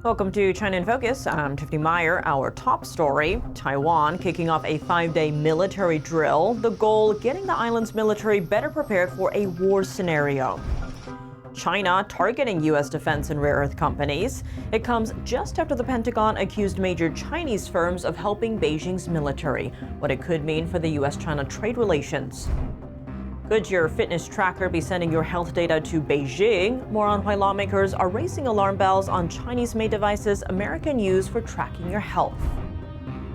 Welcome to China in Focus. I'm Tiffany Meyer. Our top story, Taiwan kicking off a 5-day military drill. The goal, getting the island's military better prepared for a war scenario. China targeting U.S. defense and rare earth companies. It comes just after the Pentagon accused major Chinese firms of helping Beijing's military. What it could mean for the U.S.-China trade relations. Could your fitness tracker be sending your health data to Beijing? More on why lawmakers are raising alarm bells on Chinese-made devices America use for tracking your health.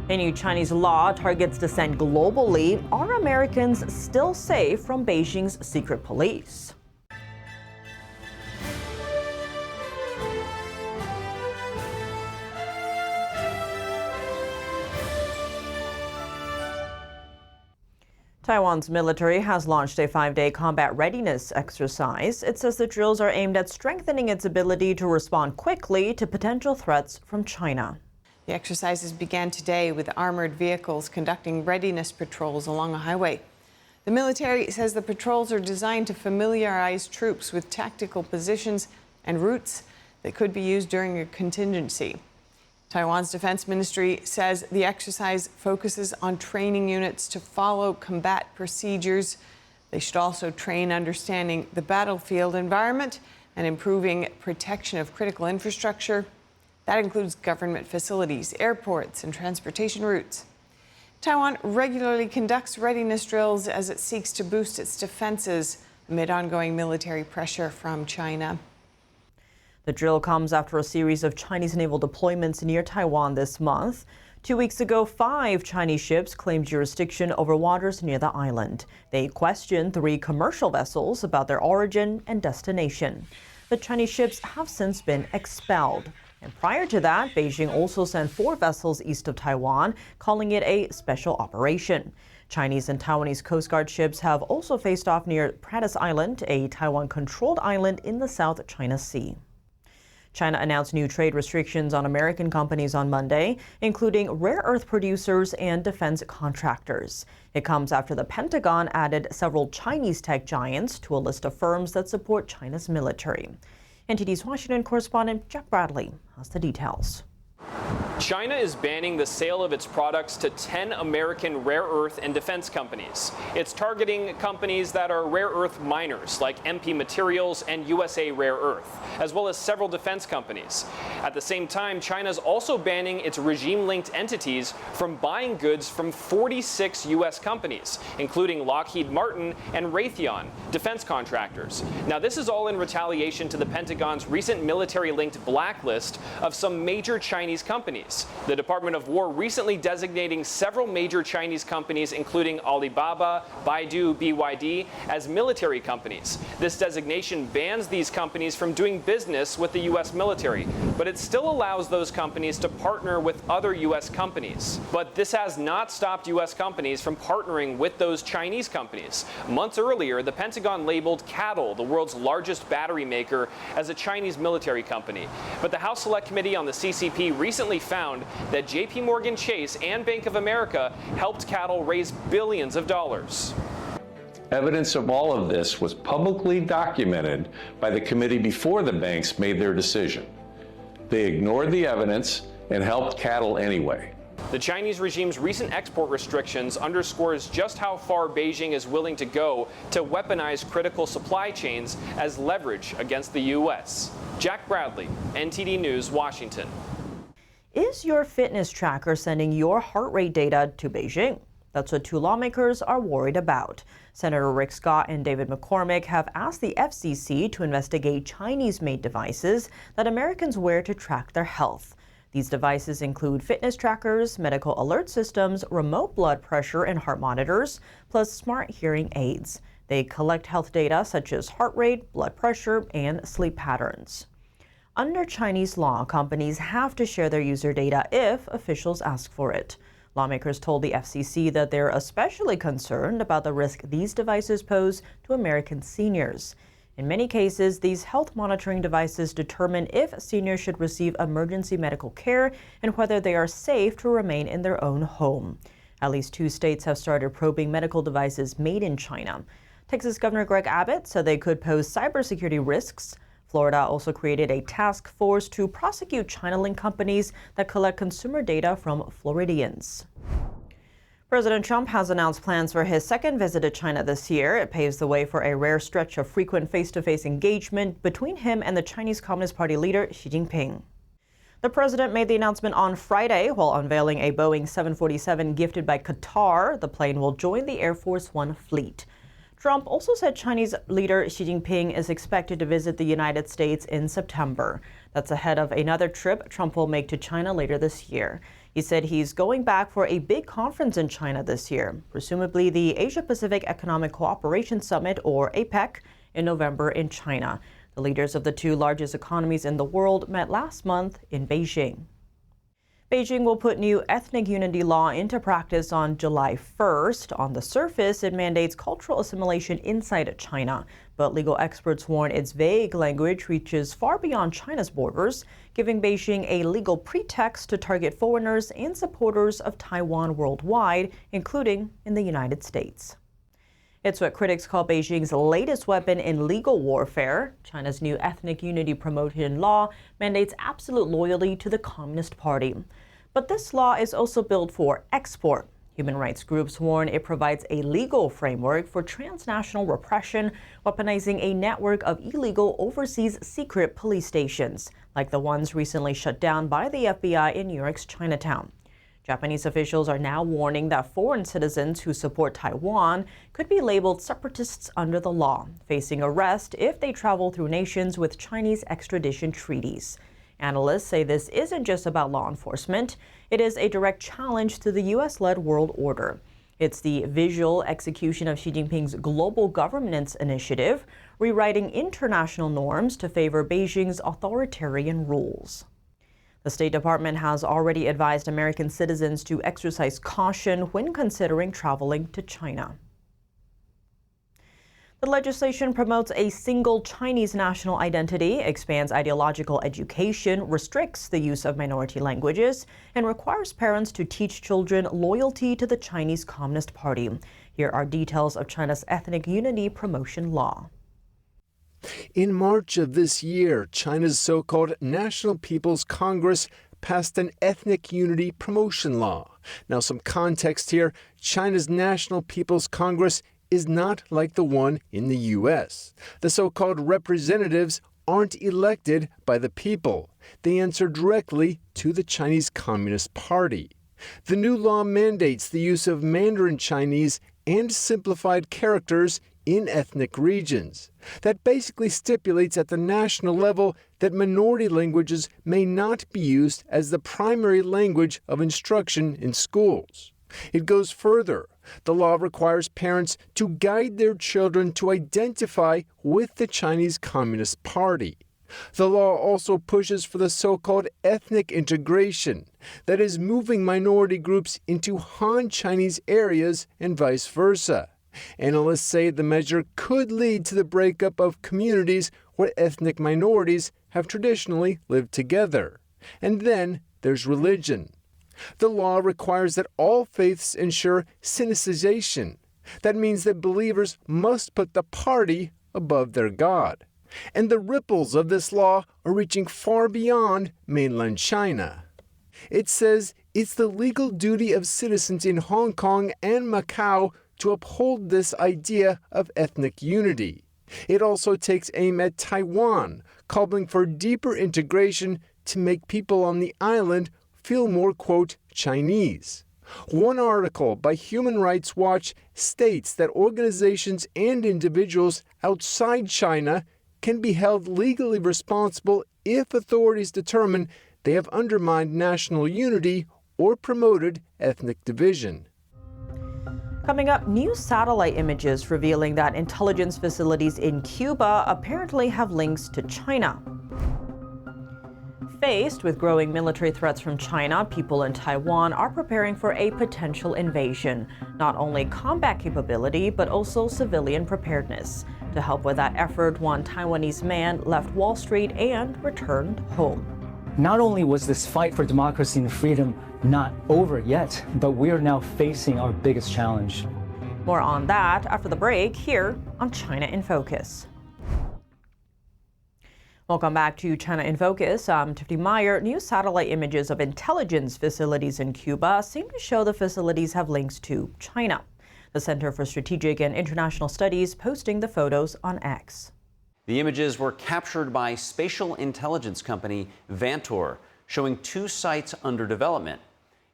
A new Chinese law targets dissent globally. Are Americans still safe from Beijing's secret police? Taiwan's military has launched a 5-day combat readiness exercise. It says the drills are aimed at strengthening its ability to respond quickly to potential threats from China. The exercises began today with armored vehicles conducting readiness patrols along a highway. The military says the patrols are designed to familiarize troops with tactical positions and routes that could be used during a contingency. Taiwan's defense ministry says the exercise focuses on training units to follow combat procedures. They should also train understanding the battlefield environment and improving protection of critical infrastructure. That includes government facilities, airports, and transportation routes. Taiwan regularly conducts readiness drills as it seeks to boost its defenses amid ongoing military pressure from China. The drill comes after a series of Chinese naval deployments near Taiwan this month. 2 weeks ago, 5 Chinese ships claimed jurisdiction over waters near the island. They questioned 3 commercial vessels about their origin and destination. The Chinese ships have since been expelled. And prior to that, Beijing also sent 4 vessels east of Taiwan, calling it a special operation. Chinese and Taiwanese Coast Guard ships have also faced off near Pratas Island, a Taiwan-controlled island in the South China Sea. China announced new trade restrictions on American companies on Monday, including rare earth producers and defense contractors. It comes after the Pentagon added several Chinese tech giants to a list of firms that support China's military. NTD's Washington correspondent Jack Bradley has the details. China is banning the sale of its products to 10 American rare earth and defense companies. It's targeting companies that are rare earth miners like MP Materials and USA Rare Earth, as well as several defense companies. At the same time, China's also banning its regime-linked entities from buying goods from 46 U.S. companies, including Lockheed Martin and Raytheon, defense contractors. Now, this is all in retaliation to the Pentagon's recent military-linked blacklist of some major Chinese companies. The Department of War recently designating several major Chinese companies, including Alibaba, Baidu, BYD, as military companies. This designation bans these companies from doing business with the U.S. military, but it still allows those companies to partner with other U.S. companies. But this has not stopped U.S. companies from partnering with those Chinese companies. Months earlier, the Pentagon labeled CATL, the world's largest battery maker, as a Chinese military company. But the House Select Committee on the CCP recently found that JP Morgan Chase and Bank of America helped CATL raise billions of dollars. Evidence of all of this was publicly documented by the committee before the banks made their decision. They ignored the evidence and helped CATL anyway. The Chinese regime's recent export restrictions underscores just how far Beijing is willing to go to weaponize critical supply chains as leverage against the U.S. Jack Bradley, NTD News, Washington. Is your fitness tracker sending your heart rate data to Beijing? That's what 2 lawmakers are worried about. Senator Rick Scott and David McCormick have asked the FCC to investigate Chinese-made devices that Americans wear to track their health. These devices include fitness trackers, medical alert systems, remote blood pressure and heart monitors, plus smart hearing aids. They collect health data such as heart rate, blood pressure, and sleep patterns. Under Chinese law, companies have to share their user data if officials ask for it. Lawmakers told the FCC that they're especially concerned about the risk these devices pose to American seniors. In many cases, these health monitoring devices determine if seniors should receive emergency medical care and whether they are safe to remain in their own home. At least 2 states have started probing medical devices made in China. Texas Governor Greg Abbott said they could pose cybersecurity risks. Florida also created a task force to prosecute China-linked companies that collect consumer data from Floridians. President Trump has announced plans for his second visit to China this year. It paves the way for a rare stretch of frequent face-to-face engagement between him and the Chinese Communist Party leader Xi Jinping. The president made the announcement on Friday while unveiling a Boeing 747 gifted by Qatar. The plane will join the Air Force One fleet. Trump also said Chinese leader Xi Jinping is expected to visit the United States in September. That's ahead of another trip Trump will make to China later this year. He said he's going back for a big conference in China this year, presumably the Asia-Pacific Economic Cooperation Summit, or APEC, in November in China. The leaders of the two largest economies in the world met last month in Beijing. Beijing will put new ethnic unity law into practice on July 1st. On the surface, it mandates cultural assimilation inside China, but legal experts warn its vague language reaches far beyond China's borders, giving Beijing a legal pretext to target foreigners and supporters of Taiwan worldwide, including in the United States. It's what critics call Beijing's latest weapon in legal warfare. China's new ethnic unity promotion law mandates absolute loyalty to the Communist Party. But this law is also built for export. Human rights groups warn it provides a legal framework for transnational repression, weaponizing a network of illegal overseas secret police stations, like the ones recently shut down by the FBI in New York's Chinatown. Japanese officials are now warning that foreign citizens who support Taiwan could be labeled separatists under the law, facing arrest if they travel through nations with Chinese extradition treaties. Analysts say this isn't just about law enforcement. It is a direct challenge to the U.S.-led world order. It's the visual execution of Xi Jinping's global governance initiative, rewriting international norms to favor Beijing's authoritarian rules. The State Department has already advised American citizens to exercise caution when considering traveling to China. The legislation promotes a single Chinese national identity, expands ideological education, restricts the use of minority languages, and requires parents to teach children loyalty to the Chinese Communist Party. Here are details of China's ethnic unity promotion law. In March of this year, China's so-called National People's Congress passed an ethnic unity promotion law. Now, some context here. China's National People's Congress is not like the one in the U.S. The so-called representatives aren't elected by the people. They answer directly to the Chinese Communist Party. The new law mandates the use of Mandarin Chinese and simplified characters in ethnic regions. That basically stipulates at the national level that minority languages may not be used as the primary language of instruction in schools. It goes further. The law requires parents to guide their children to identify with the Chinese Communist Party. The law also pushes for the so-called ethnic integration, that is, moving minority groups into Han Chinese areas and vice versa. Analysts say the measure could lead to the breakup of communities where ethnic minorities have traditionally lived together. And then there's religion. The law requires that all faiths ensure syncretization. That means that believers must put the party above their God. And the ripples of this law are reaching far beyond mainland China. It says it's the legal duty of citizens in Hong Kong and Macau to uphold this idea of ethnic unity. It also takes aim at Taiwan, calling for deeper integration to make people on the island feel more, quote, Chinese. One article by Human Rights Watch states that organizations and individuals outside China can be held legally responsible if authorities determine they have undermined national unity or promoted ethnic division. Coming up, new satellite images revealing that intelligence facilities in Cuba apparently have links to China. Faced with growing military threats from China, people in Taiwan are preparing for a potential invasion. Not only combat capability, but also civilian preparedness. To help with that effort, one Taiwanese man left Wall Street and returned home. Not only was this fight for democracy and freedom not over yet, but we are now facing our biggest challenge. More on that after the break here on China in Focus. Welcome back to China in Focus. I'm Tiffany Meyer. New satellite images of intelligence facilities in Cuba seem to show the facilities have links to China. The Center for Strategic and International Studies posting the photos on X. The images were captured by spatial intelligence company Vantor, showing 2 sites under development.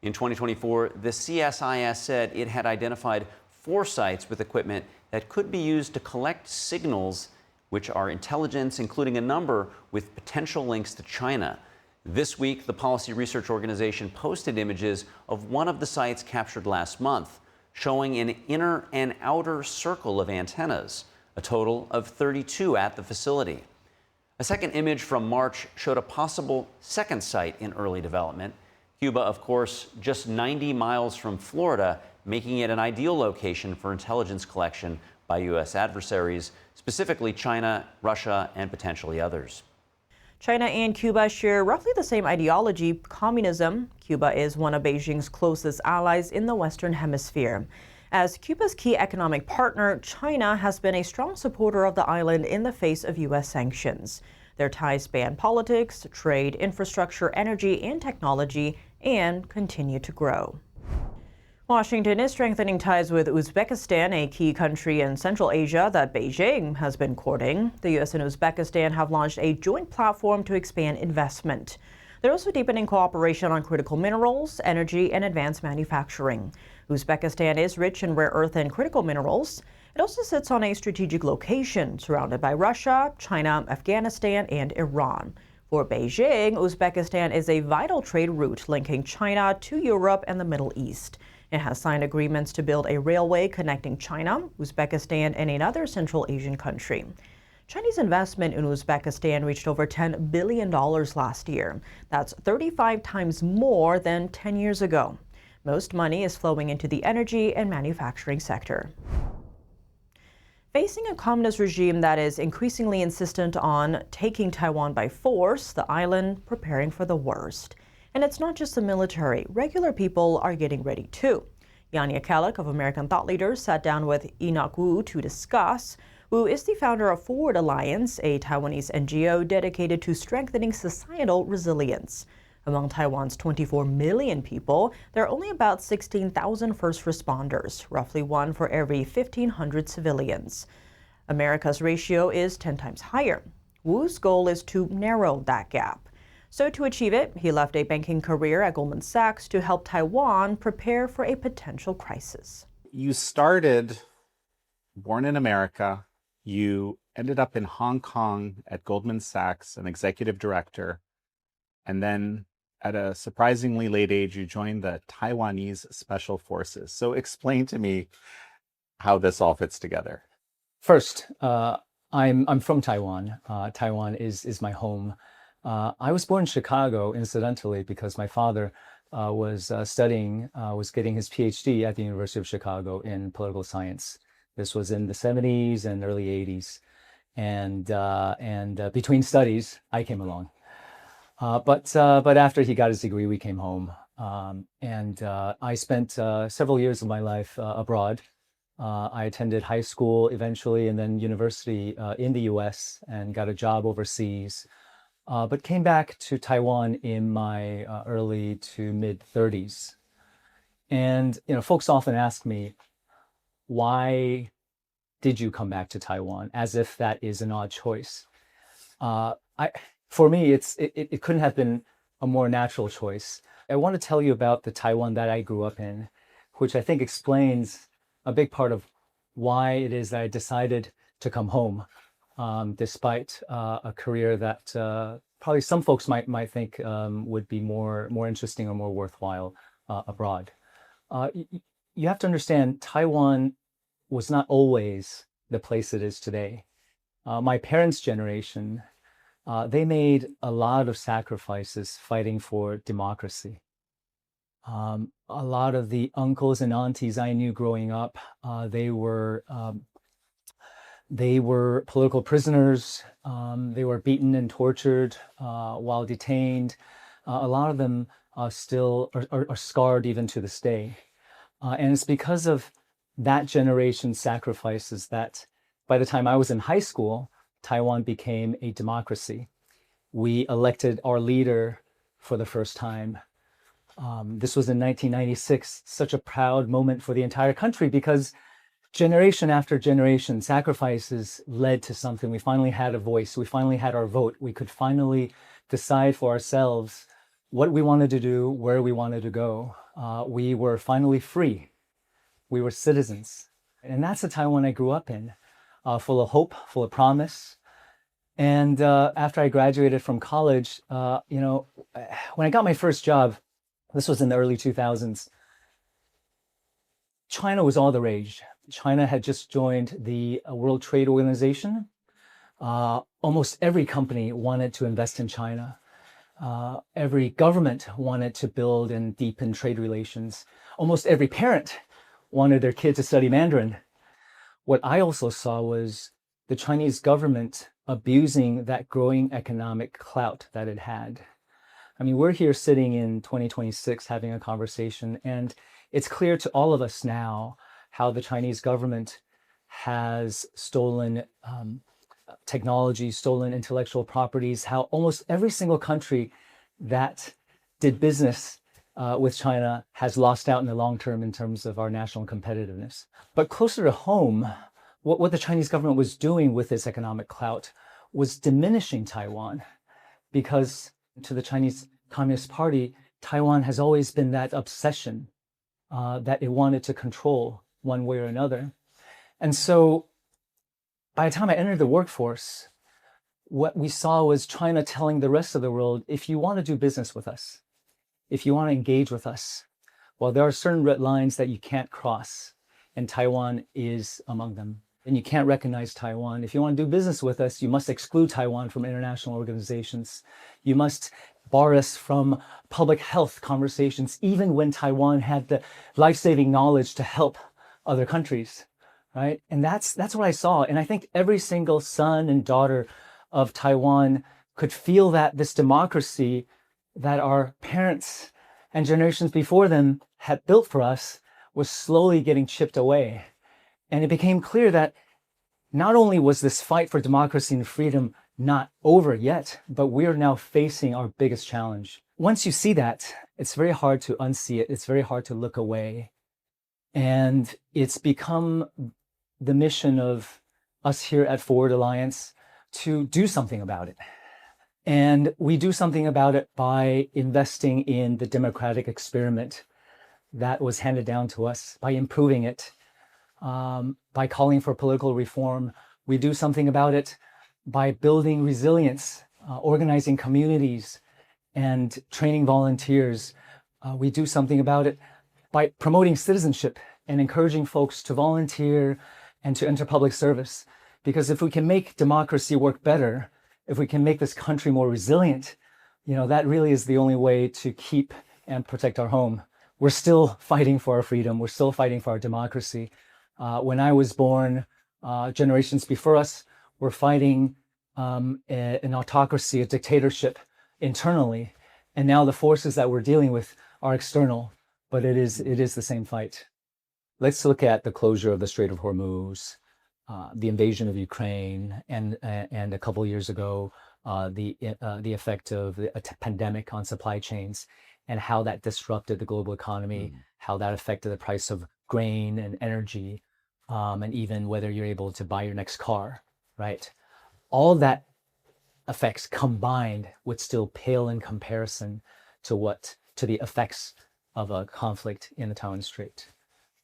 In 2024, the CSIS said it had identified 4 sites with equipment that could be used to collect signals which are intelligence, including a number with potential links to China. This week, the Policy Research Organization posted images of one of the sites captured last month, showing an inner and outer circle of antennas, a total of 32 at the facility. A second image from March showed a possible second site in early development. Cuba, of course, just 90 miles from Florida, making it an ideal location for intelligence collection by U.S. adversaries, specifically China, Russia, and potentially others. China and Cuba share roughly the same ideology, communism. Cuba is one of Beijing's closest allies in the Western Hemisphere. As Cuba's key economic partner, China has been a strong supporter of the island in the face of U.S. sanctions. Their ties span politics, trade, infrastructure, energy, and technology, and continue to grow. Washington is strengthening ties with Uzbekistan, a key country in Central Asia that Beijing has been courting. The U.S. and Uzbekistan have launched a joint platform to expand investment. They're also deepening cooperation on critical minerals, energy, and advanced manufacturing. Uzbekistan is rich in rare earth and critical minerals. It also sits on a strategic location surrounded by Russia, China, Afghanistan, and Iran. For Beijing, Uzbekistan is a vital trade route linking China to Europe and the Middle East. It has signed agreements to build a railway connecting China, Uzbekistan, and another Central Asian country. Chinese investment in Uzbekistan reached over $10 billion last year. That's 35 times more than 10 years ago. Most money is flowing into the energy and manufacturing sector. Facing a communist regime that is increasingly insistent on taking Taiwan by force, the island preparing for the worst. And it's not just the military. Regular people are getting ready too. Yanya Kalik of American Thought Leaders sat down with Enoch Wu to discuss. Wu is the founder of Forward Alliance, a Taiwanese NGO dedicated to strengthening societal resilience. Among Taiwan's 24 million people, there are only about 16,000 first responders, roughly one for every 1,500 civilians. America's ratio is 10 times higher. Wu's goal is to narrow that gap. So to achieve it, he left a banking career at Goldman Sachs to help Taiwan prepare for a potential crisis. You started born in America. You ended up in Hong Kong at Goldman Sachs, an executive director. And then at a surprisingly late age, you joined the Taiwanese Special Forces. So explain to me how this all fits together. First, I'm from Taiwan. Taiwan is my home. I was born in Chicago, incidentally, because my father was getting his PhD at the University of Chicago in political science. This was in the 70s and early 80s. And between studies, I came along. But after he got his degree, we came home. I spent several years of my life abroad. I attended high school eventually and then university in the US and got a job overseas. But came back to Taiwan in my early to mid 30s. And, folks often ask me, why did you come back to Taiwan? As if that is an odd choice. For me, it couldn't have been a more natural choice. I want to tell you about the Taiwan that I grew up in, which I think explains a big part of why it is that I decided to come home. Despite a career that probably some folks might think would be more interesting or more worthwhile abroad. You have to understand, Taiwan was not always the place it is today. My parents' generation, they made a lot of sacrifices fighting for democracy. A lot of the uncles and aunties I knew growing up, they were political prisoners. They were beaten and tortured while detained. A lot of them still are scarred even to this day. And it's because of that generation's sacrifices that by the time I was in high school, Taiwan became a democracy. we elected our leader for the first time. This was in 1996, such a proud moment for the entire country because generation after generation, sacrifices led to something. We finally had a voice. We finally had our vote. We could finally decide for ourselves what we wanted to do, where we wanted to go. We were finally free. We were citizens. And that's the Taiwan I grew up in, full of hope, full of promise. And after I graduated from college, when I got my first job, this was in the early 2000s, China was all the rage. China had just joined the World Trade Organization. Almost every company wanted to invest in China. Every government wanted to build and deepen trade relations. Almost every parent wanted their kid to study Mandarin. What I also saw was the Chinese government abusing that growing economic clout that it had. I mean, we're here sitting in 2026 having a conversation, and it's clear to all of us now how the Chinese government has stolen technology, stolen intellectual properties, how almost every single country that did business with China has lost out in the long term in terms of our national competitiveness. But closer to home, what the Chinese government was doing with its economic clout was diminishing Taiwan, because to the Chinese Communist Party, Taiwan has always been that obsession that it wanted to control one way or another. And so by the time I entered the workforce, what we saw was China telling the rest of the world, if you want to do business with us, if you want to engage with us, well, there are certain red lines that you can't cross, and Taiwan is among them. And you can't recognize Taiwan. If you want to do business with us, you must exclude Taiwan from international organizations. You must bar us from public health conversations, even when Taiwan had the life-saving knowledge to help other countries, right? And that's what I saw. And I think every single son and daughter of Taiwan could feel that this democracy that our parents and generations before them had built for us was slowly getting chipped away. And it became clear that not only was this fight for democracy and freedom not over yet, but we are now facing our biggest challenge. Once you see that, it's very hard to unsee it. It's very hard to look away. And it's become the mission of us here at Forward Alliance to do something about it. And we do something about it by investing in the democratic experiment that was handed down to us, by improving it, by calling for political reform. We do something about it by building resilience, organizing communities, and training volunteers. We do something about it by promoting citizenship and encouraging folks to volunteer and to enter public service. Because if we can make democracy work better, if we can make this country more resilient, that really is the only way to keep and protect our home. We're still fighting for our freedom. We're still fighting for our democracy. When I was born, generations before us were fighting an autocracy, a dictatorship internally. And now the forces that we're dealing with are external, but it is the same fight. Let's look at the closure of the Strait of Hormuz, the invasion of Ukraine, and a couple of years ago, the effect of a pandemic on supply chains and how that disrupted the global economy, how that affected the price of grain and energy, and even whether you're able to buy your next car, right? All that effects combined would still pale in comparison to the effects of a conflict in the Taiwan Strait.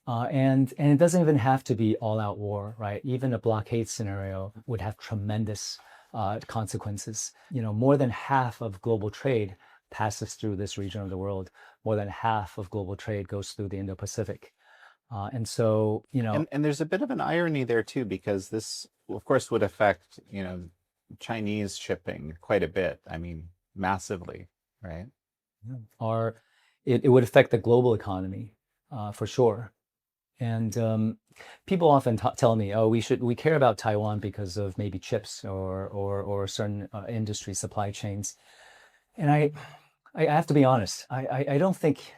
And it doesn't even have to be all-out war, right? Even a blockade scenario would have tremendous consequences. More than half of global trade passes through this region of the world. More than half of global trade goes through the Indo-Pacific. And so, And there's a bit of an irony there too, because this, of course, would affect, Chinese shipping quite a bit. I mean, massively, right? It would affect the global economy for sure. And people often tell me, "Oh, we care about Taiwan because of maybe chips or certain industry supply chains." And I have to be honest. I don't think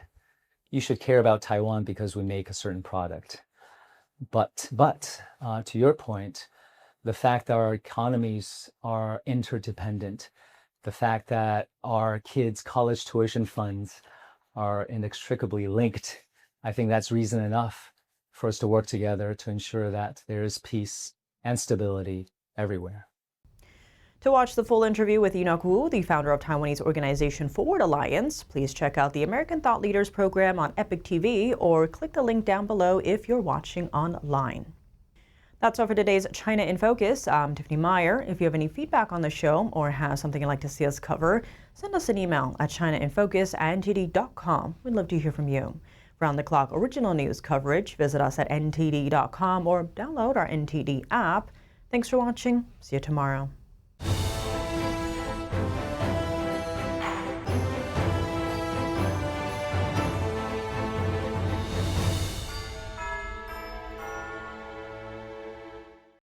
you should care about Taiwan because we make a certain product. But to your point, the fact that our economies are interdependent the fact that our kids' college tuition funds are inextricably linked, I think that's reason enough for us to work together to ensure that there is peace and stability everywhere. To watch the full interview with Enoch Wu, the founder of Taiwanese organization Forward Alliance, please check out the American Thought Leaders program on Epic TV or click the link down below if you're watching online. That's all for today's China in Focus. I'm Tiffany Meyer. If you have any feedback on the show or have something you'd like to see us cover, send us an email at chinainfocus@ntd.com. We'd love to hear from you. Round-the-clock original news coverage, visit us at ntd.com or download our NTD app. Thanks for watching. See you tomorrow.